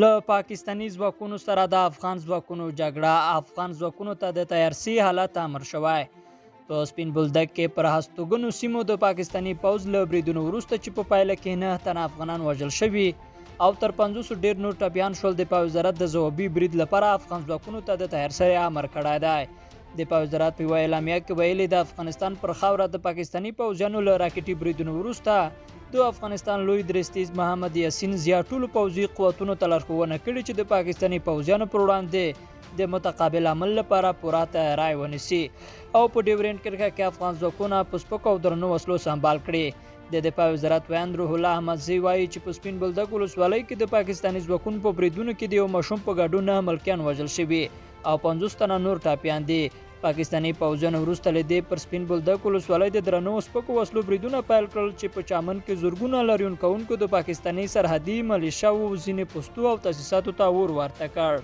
له پاکستانی ځواکونو سره د افغان ځواکونو جګړه افغان ځواکونو ته د تیارسي حالت امر شوی. په سپین بولدک کې پر هستوګنو سیمو د پاکستانی پوځ له بریدونو وروسته چې په پایله کې 9 تنه افغانان وژل شوي او تر 500 ډیر نور ټپیان شول. د پوځ وزارت د ځوابي برید لپاره افغان ځواکونو ته د تیارسي امر کړی دی. د پوځ وزارت په اعلامیه کې ویلي د افغانستان پر خاوره د پاکستانی پوځیانو له راکټي بریدونو وروسته د افغانستان لوی درستیز محمد یاسین زیا ټولو پوځي قوتونو ته لارښوونه کړې چې د پاکستانی پوځیانو پر وړاندې د متقابل عمل لپاره پوره تیاری ونیسي او په ډیورنډ کرښه کې افغان ځواکونه په سپکو او درنو وسلو سمبال کړي. د دفاع وزارت ویاند روح الله احمدزی وایي چې په سپین بولدک ولسوالۍ کې د پاکستانی ځواکونو په بریدونو کې د یو ماشوم په ګډون 9 ملکیان وژل شوي او 50 تنه نور ټپیان دي. پاکستانی پوځیانو وروسته له دې پر سپین بولدک ولسوالۍ د درنو سپکو وسلو بریدونه پیل کړل چې په چامن کې زورګونه لاریون کوونکو د پاکستانی سرحدي ملیشیاو ځینې پوستو او تاسیساتو ته اور ورته کړ.